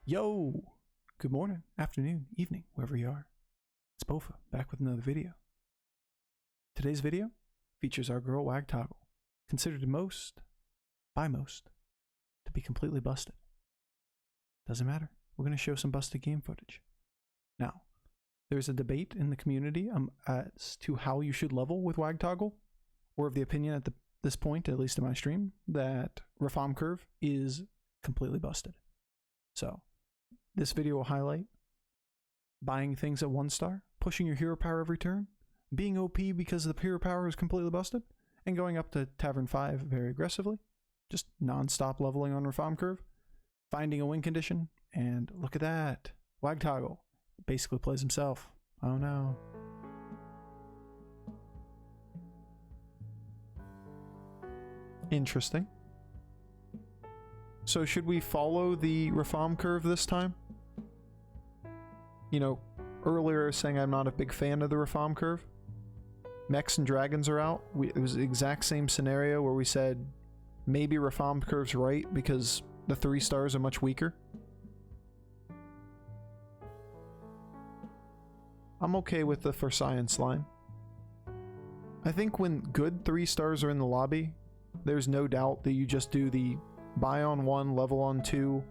Yo! Good morning, afternoon, evening, wherever you are. It's Bofa, back with another video. Today's video features our girl Wagtoggle, considered by most, to be completely busted. Doesn't matter, we're going to show some busted game footage. Now, there's a debate in the community as to how you should level with Wagtoggle. We're of the opinion at this point, at least in my stream, that Reform Curve is completely busted. So, this video will highlight buying things at 1 star, pushing your hero power every turn, being OP because the hero power is completely busted, and going up to Tavern 5 very aggressively, just non-stop leveling on Reform Curve, finding a win condition, and look at that, Wagtoggle basically plays himself. Oh no. Interesting. So should we follow the Reform Curve this time? You know, earlier I was saying I'm not a big fan of the Reform Curve. Mechs and dragons are out. It was the exact same scenario where we said maybe Reform Curve's right because the 3 stars are much weaker. I'm okay with the For Science line. I think when good 3 stars are in the lobby, there's no doubt that you just do the buy on 1, level on 2,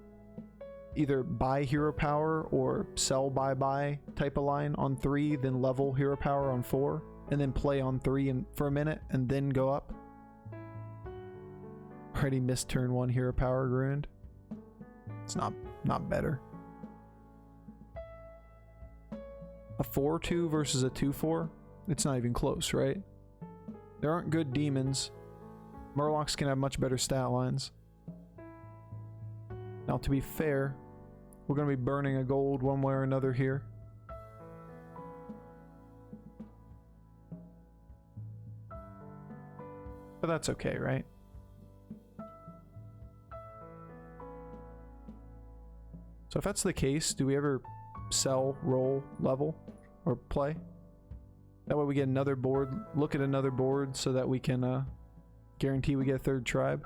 either buy hero power or sell buy type of line on 3, then level hero power on 4, and then play on 3 for a minute and then go up. Already missed turn 1 hero power ruined. It's not better. A 4-2 versus a 2-4? It's not even close, right? There aren't good demons. Murlocs can have much better stat lines. Now, to be fair, we're going to be burning a gold one way or another here. But that's okay, right? So if that's the case, do we ever sell, roll, level, or play? That way we get another board, look at another board so that we can guarantee we get a 3rd tribe.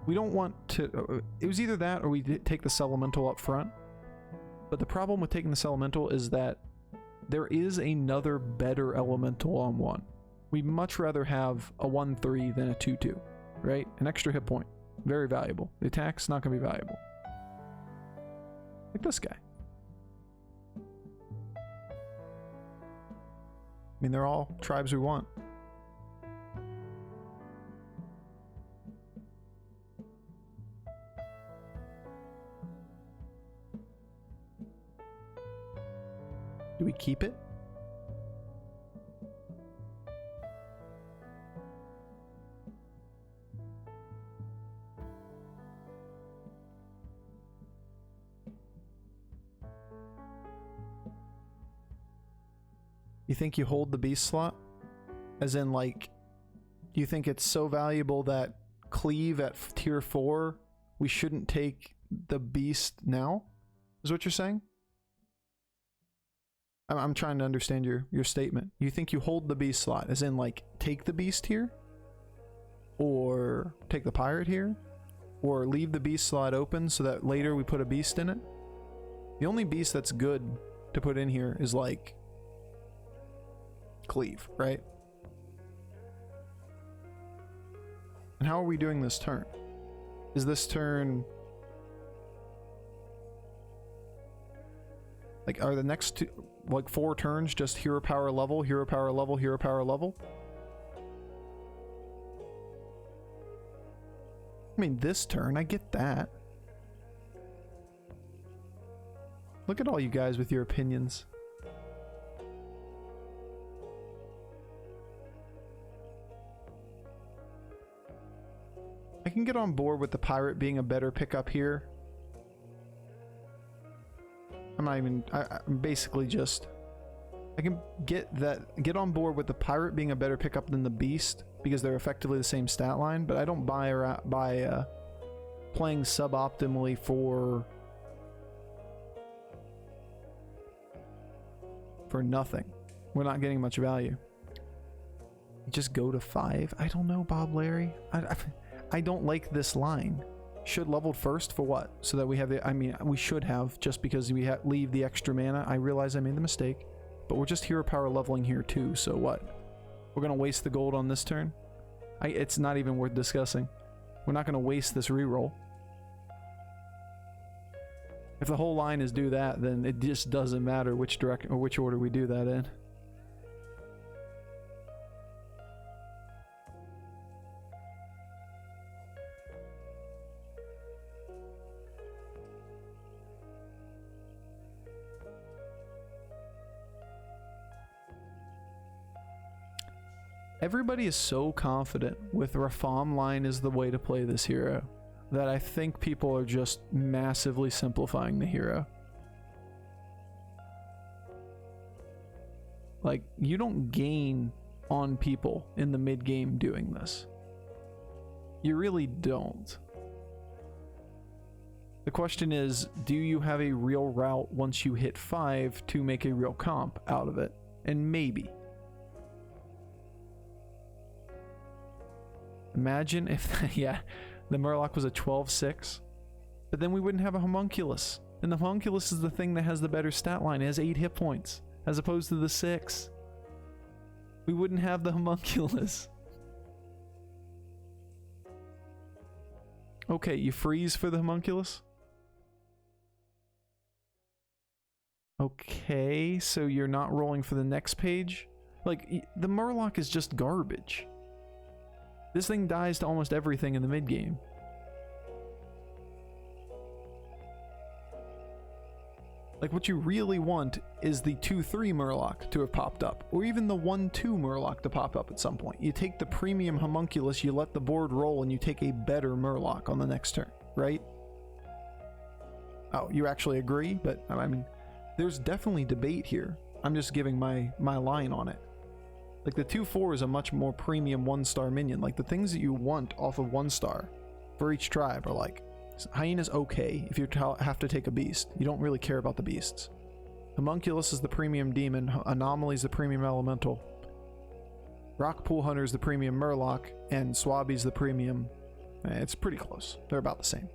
We don't want to... it was either that or we take this elemental up front. But the problem with taking this elemental is that there is another better elemental on 1. We'd much rather have a 1-3 than a 2-2, right? An extra hit point. Very valuable. The attack's not going to be valuable. Like this guy. I mean, they're all tribes we want. Do we keep it? You think you hold the beast slot? As in, like, do you think it's so valuable that cleave at tier 4, we shouldn't take the beast now? Is what you're saying? I'm trying to understand your statement. You think you hold the beast slot, as in, like, take the beast here? Or take the pirate here? Or leave the beast slot open so that later we put a beast in it? The only beast that's good to put in here is, like, cleave, right? And how are we doing this turn? Is this turn... like, are the next two, like 4 turns just hero power level, hero power level, hero power level? I mean, this turn, I get that. Look at all you guys with your opinions. I can get on board with the pirate being a better pickup here. I'm basically just... I can get on board with the pirate being a better pickup than the beast because they're effectively the same stat line, but I don't buy playing suboptimally for nothing. We're not getting much value. Just go to 5? I don't know, Bob Larry. I don't like this line. should leveled first for what? So that we have the, I mean, we should have, just because we leave the extra mana. I realize I made the mistake, but we're just hero power leveling here too, so what? We're gonna waste the gold on this turn? It's not even worth discussing. We're not gonna waste this reroll. If the whole line is do that, then it just doesn't matter which direction or which order we do that in. Everybody is so confident with Rafam line is the way to play this hero that I think people are just massively simplifying the hero. Like, you don't gain on people in the mid game doing this. You really don't. The question is, do you have a real route once you hit 5 to make a real comp out of it? And maybe. Imagine if, yeah, the Murloc was a 12-6, but then we wouldn't have a Homunculus. And the Homunculus is the thing that has the better stat line. It has 8 hit points, as opposed to the 6. We wouldn't have the Homunculus. Okay, you freeze for the Homunculus? Okay, so you're not rolling for the next page? Like, the Murloc is just garbage. This thing dies to almost everything in the mid game. Like, what you really want is the 2-3 Murloc to have popped up, or even the 1-2 Murloc to pop up at some point. You take the premium Homunculus, you let the board roll, and you take a better Murloc on the next turn, right? Oh, you actually agree? But, I mean, there's definitely debate here. I'm just giving my line on it. Like, the 2-4 is a much more premium 1-star minion. Like, the things that you want off of 1-star for each tribe are like, Hyena's okay if you have to take a beast. You don't really care about the beasts. Homunculus is the premium demon, Anomaly is the premium elemental, Rockpool Hunter is the premium Murloc, and Swabby's the premium. It's pretty close. They're about the same.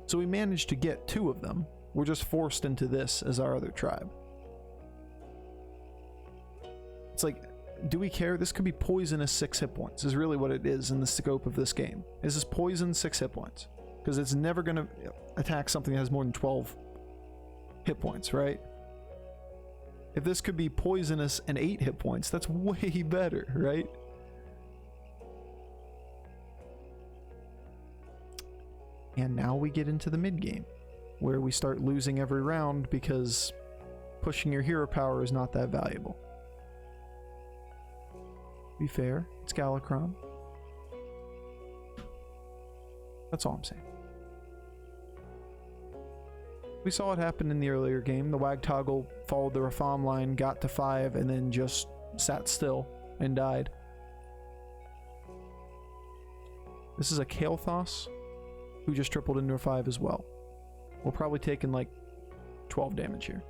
So we managed to get 2 of them. We're just forced into this as our other tribe. It's like, do we care? This could be poisonous 6 hit points, is really what it is in the scope of this game. Is this poison 6 hit points? Because it's never going to attack something that has more than 12 hit points, right? If this could be poisonous and 8 hit points, that's way better, right? And now we get into the mid game, where we start losing every round because pushing your hero power is not that valuable. Be fair, it's Galakrond. That's all I'm saying. We saw what happened in the earlier game. The Wagtoggle followed the Rafam line, got to 5, and then just sat still and died. This is a Kael'thas who just tripled into a 5 as well. We're probably taking like 12 damage here.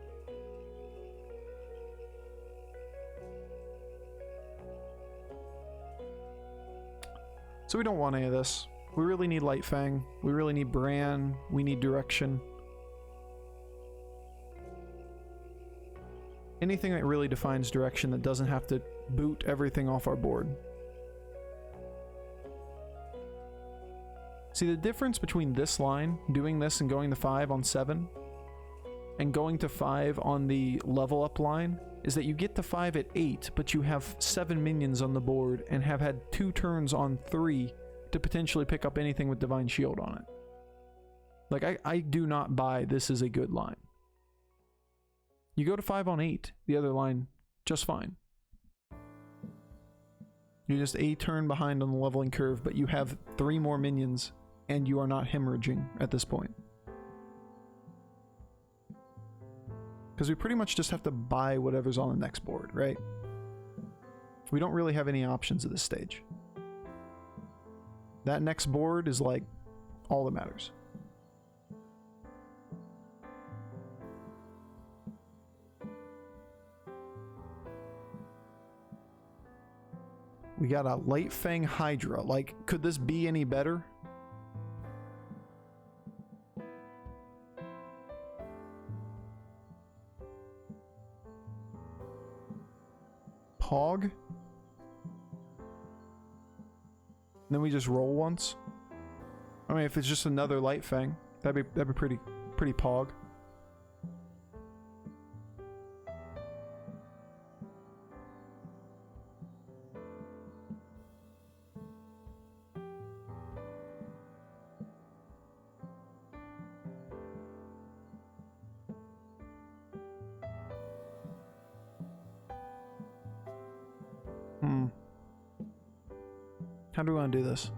So we don't want any of this. We really need Lightfang. We really need Bran. We need direction. Anything that really defines direction that doesn't have to boot everything off our board. See, the difference between this line, doing this and going to 5 on 7, and going to 5 on the level up line, is that you get to 5 at 8, but you have 7 minions on the board and have had 2 turns on 3 to potentially pick up anything with Divine Shield on it. Like, I do not buy this is a good line. You go to 5 on 8, the other line, just fine. You're just a turn behind on the leveling curve, but you have 3 more minions, and you are not hemorrhaging at this point. Because we pretty much just have to buy whatever's on the next board, right? We don't really have any options at this stage. That next board is like all that matters. We got a Lightfang Hydra. Like, could this be any better? Pog. And then we just roll once. I mean, if it's just another Light Fang, that'd be pretty Pog. How do we want to do this?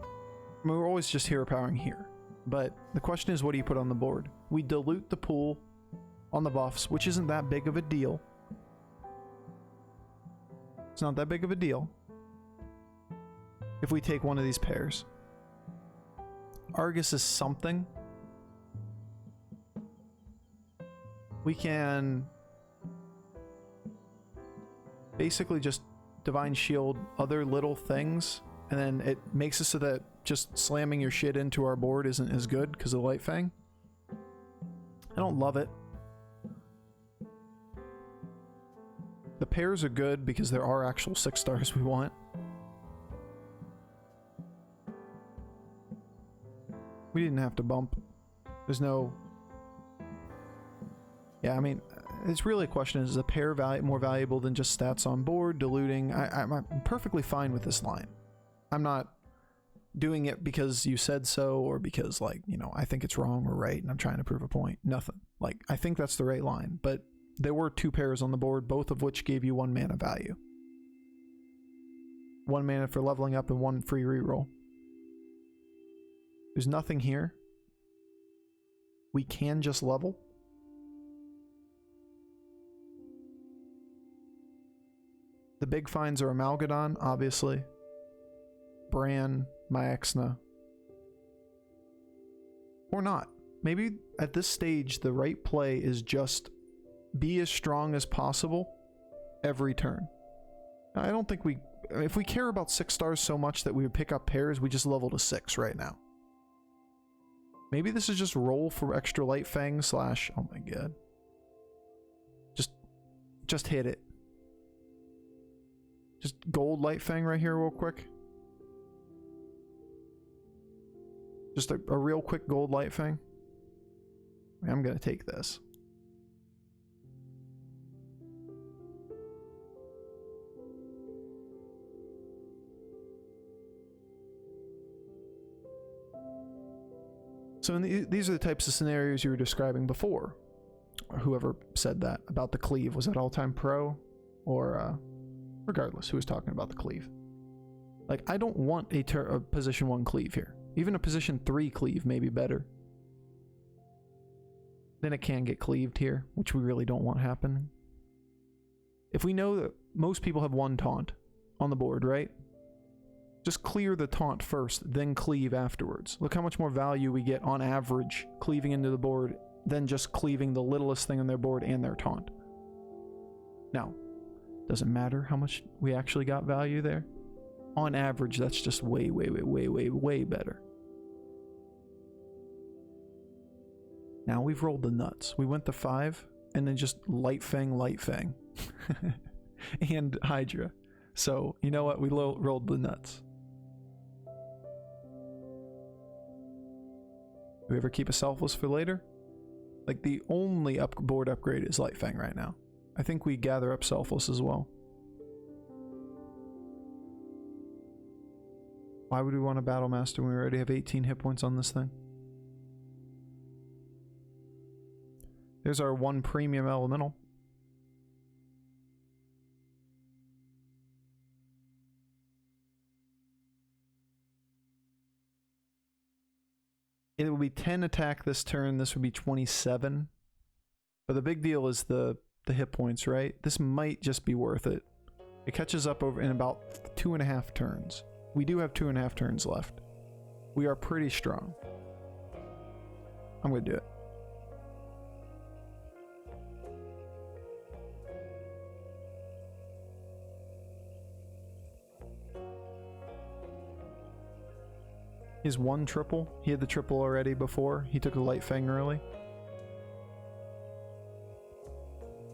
I mean, we're always just hero powering here. But the question is, what do you put on the board? We dilute the pool on the buffs, which isn't that big of a deal. It's not that big of a deal if we take one of these pairs. Argus is something. We can basically just Divine Shield other little things, and then it makes it so that just slamming your shit into our board isn't as good because of the Light Fang. I don't love it. The pairs are good because there are actual 6 stars we want. We didn't have to bump. There's no... Yeah, I mean, it's really a question, is a pair more valuable than just stats on board, diluting? I'm perfectly fine with this line. I'm not doing it because you said so, or because, like, you know, I think it's wrong or right and I'm trying to prove a point. Nothing. Like, I think that's the right line, but there were 2 pairs on the board, both of which gave you 1 mana value. 1 mana for leveling up and 1 free reroll. There's nothing here. We can just level. The big finds are Amalgadon, obviously. Bran, Myexna. Or not. Maybe at this stage, the right play is just be as strong as possible every turn. I don't think we... If we care about 6 stars so much that we would pick up pairs, we just level to 6 right now. Maybe this is just roll for extra Light Fang slash... Oh my god. Just hit it. Just gold Light Fang right here real quick. Just a real quick gold Light Fang. I'm gonna take this. So these are the types of scenarios you were describing before. Whoever said that about the cleave. Was that all-time pro? Or, regardless, who was talking about the cleave? Like, I don't want a position 1 cleave here. Even a position 3 cleave may be better. Then it can get cleaved here, which we really don't want happening. If we know that most people have 1 taunt on the board, right? Just clear the taunt first, then cleave afterwards. Look how much more value we get on average cleaving into the board than just cleaving the littlest thing on their board and their taunt. Now, doesn't matter how much we actually got value there. On average, that's just way, way, way, way, way, way better. Now we've rolled the nuts. We went to 5, and then just Light Fang, and Hydra. So, you know what? We rolled the nuts. Do we ever keep a Selfless for later? Like, the only board upgrade is Light Fang right now. I think we gather up Selfless as well. Why would we want a Battle Master when we already have 18 hit points on this thing? There's our 1 premium elemental. It will be 10 attack this turn. This would be 27. But the big deal is the hit points, right? This might just be worth it. It catches up over in about 2.5 turns. We do have 2.5 turns left. We are pretty strong. I'm gonna do it. He's one triple. He had the triple already before. He took a light fang early.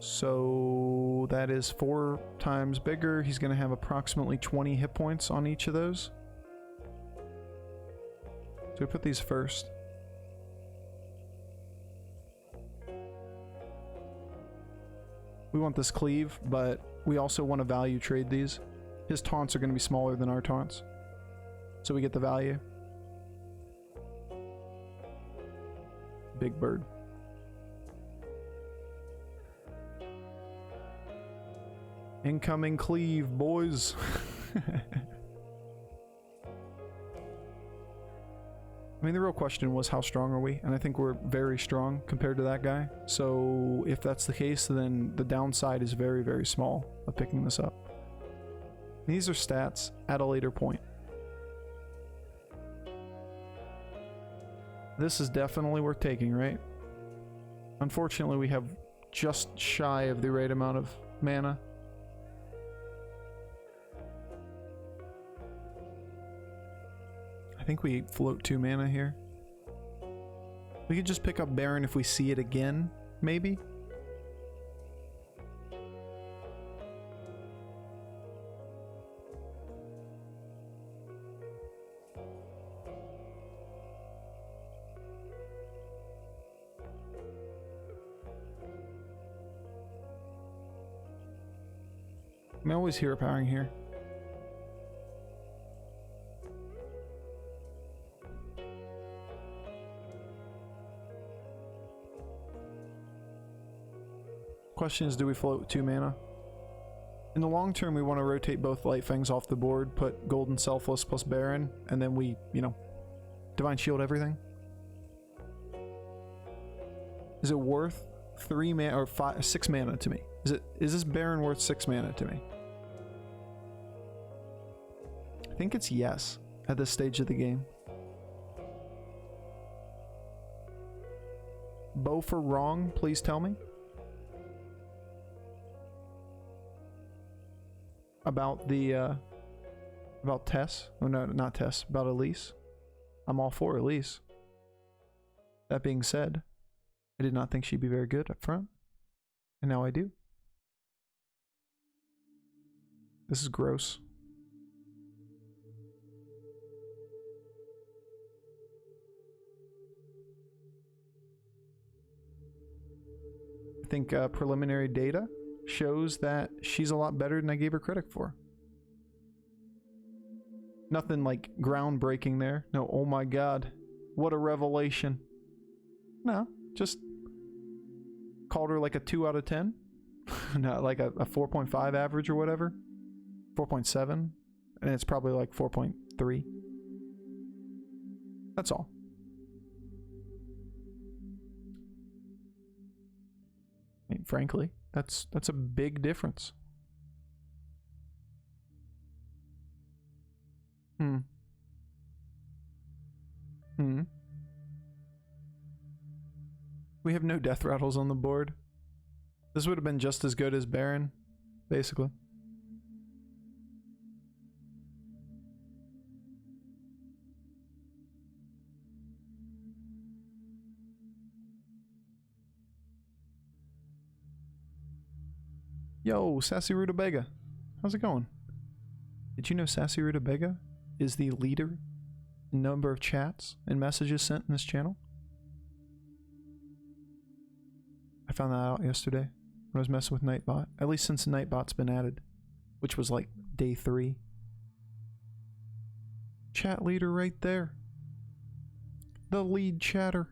So that is 4 times bigger. He's going to have approximately 20 hit points on each of those. So we put these first. We want this cleave, but we also want to value trade these. His taunts are going to be smaller than our taunts. So we get the value. Big bird. Incoming cleave, boys. I mean, the real question was how strong are we? And I think we're very strong compared to that guy. So if that's the case, then the downside is very, very small of picking this up. These are stats at a later point. This is definitely worth taking, right? Unfortunately, we have just shy of the right amount of mana. I think we float 2 mana here. We could just pick up Baron if we see it again, maybe? I'm always hero powering here. Question is, do we float 2 mana? In the long term, we want to rotate both Light Fangs off the board, put Golden Selfless plus Baron, and then we, you know, Divine Shield everything. Is it worth 3 mana or 6 mana to me? Is this Baron worth 6 mana to me? I think it's yes at this stage of the game. Bo for wrong, please tell me. About the, about Tess. Oh no, not Tess. About Elise. I'm all for Elise. That being said, I did not think she'd be very good up front. And now I do. This is gross. I think preliminary data shows that she's a lot better than I gave her credit for. Nothing like groundbreaking there. No, oh my god, what a revelation. No, just called her like a 2 out of 10. No, like a 4.5 average or whatever. 4.7. And it's probably like 4.3. That's all. I mean, frankly, that's a big difference. We have no death rattles on the board. This would have been just as good as Baron, basically. Yo, Sassy Rutabaga. How's it going? Did you know Sassy Rutabaga is the leader in number of chats and messages sent in this channel? I found that out yesterday when I was messing with Nightbot. At least since Nightbot's been added, which was like day 3. Chat leader right there. The lead chatter.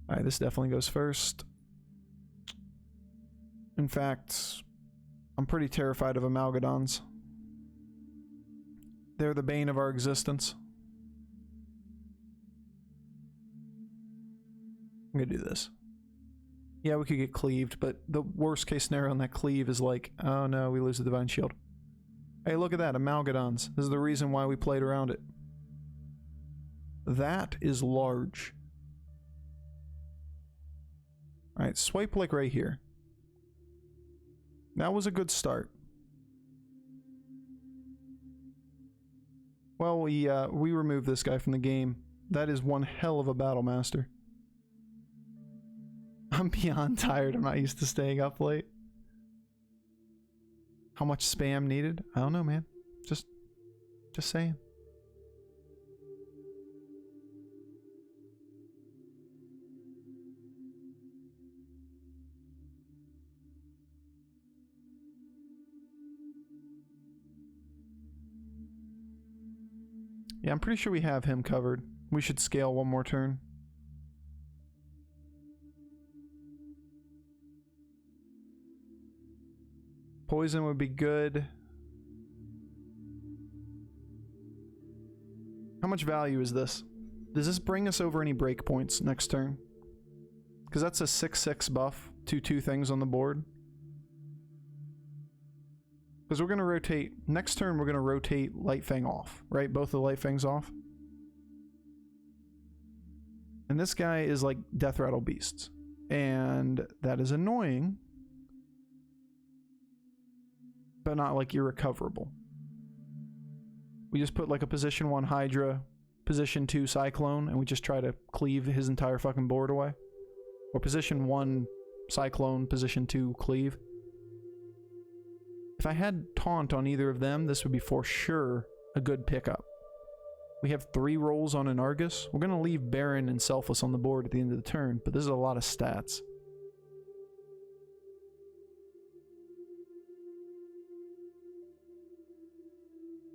Alright, this definitely goes first. In fact, I'm pretty terrified of Amalgadons. They're the bane of our existence. I'm gonna do this. Yeah, we could get cleaved, but the worst case scenario on that cleave is like, oh no, we lose the Divine Shield. Hey, look at that, Amalgadons. This is the reason why we played around it. That is large. Alright, swipe like right here. That was a good start. Well, we removed this guy from the game. That is one hell of a battle master. I'm beyond tired. I'm not used to staying up late. How much spam needed? I don't know, man. Just saying. Yeah, I'm pretty sure we have him covered. We should scale one more turn. Poison would be good. How much value is this? Does this bring us over any breakpoints next turn? Because that's a 6/6 buff. 2/2 things on the board. Because we're going to rotate... Next turn, we're going to rotate Light Fang off, right? Both of the Light Fangs off. And this guy is like Death Rattle Beasts. And that is annoying. But not like irrecoverable. We just put like a position 1 Hydra, position 2 Cyclone, and we just try to cleave his entire fucking board away. Or position 1 Cyclone, position 2 Cleave. If I had Taunt on either of them, this would be for sure a good pickup. We have 3 rolls on an Argus. We're going to leave Baron and Selfless on the board at the end of the turn, but this is a lot of stats.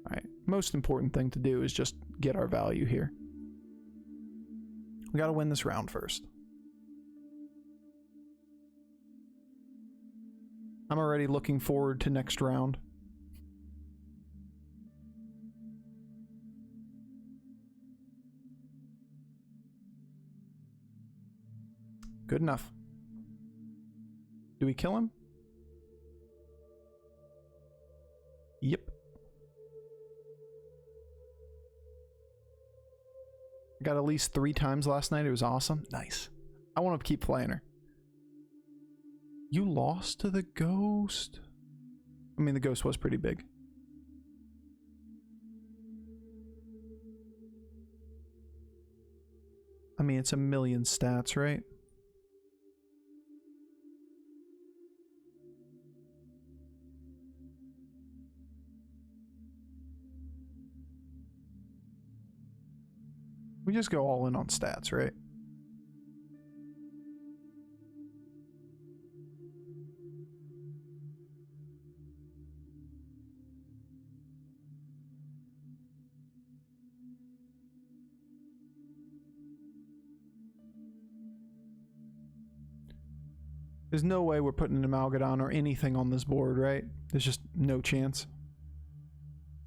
Alright, most important thing to do is just get our value here. We gotta win this round first. I'm already looking forward to next round. Good enough. Do we kill him? Yep. I got at least 3 times last night. It was awesome. Nice. I want to keep playing her. You lost to the ghost? I mean, the ghost was pretty big. I mean, it's a million stats, right? We just go all in on stats, right? There's no way we're putting an Amalgadon or anything on this board, right? There's just no chance.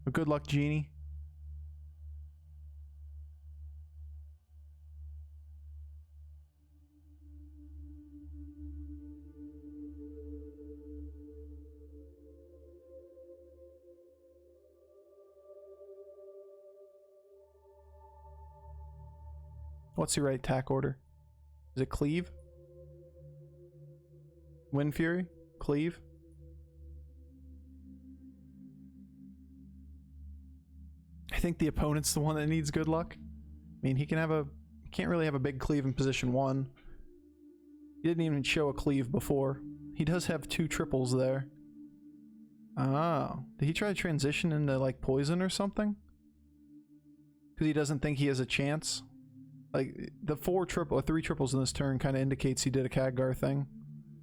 But good luck, Genie. What's your right attack order? Is it Cleave? Wind Fury? Cleave? I think the opponent's the one that needs good luck. I mean, he can't really have a big cleave in position 1. He didn't even show a cleave before. He does have 2 triples there. Oh. Did he try to transition into like poison or something? Because he doesn't think he has a chance? Like, the 3 triples in this turn kind of indicates he did a Khadgar thing.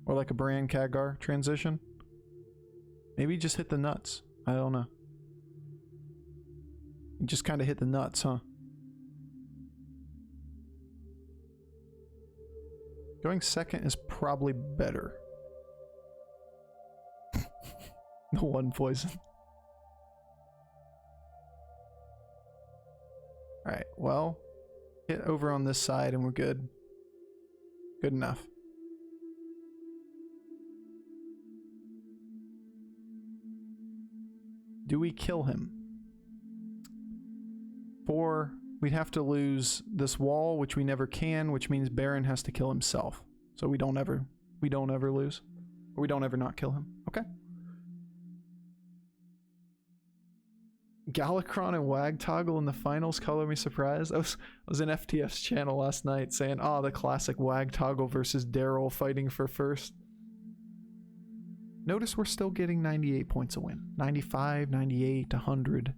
Or like a Bran Khadgar transition. Maybe he just hit the nuts. I don't know. He just kind of hit the nuts, huh? Going second is probably better. The 1 poison. Alright, well... hit over on this side and we're good. Good enough. Do we kill him? We'd have to lose this wall, which we never can, which means Baron has to kill himself. So we don't ever lose. Or we don't ever not kill him. Okay. Galakron and Wagtoggle in the finals, color me surprised. I was in FTF's channel last night saying, oh, the classic Wagtoggle versus Daryl fighting for first. Notice we're still getting 98 points a win. 95, 98, 100.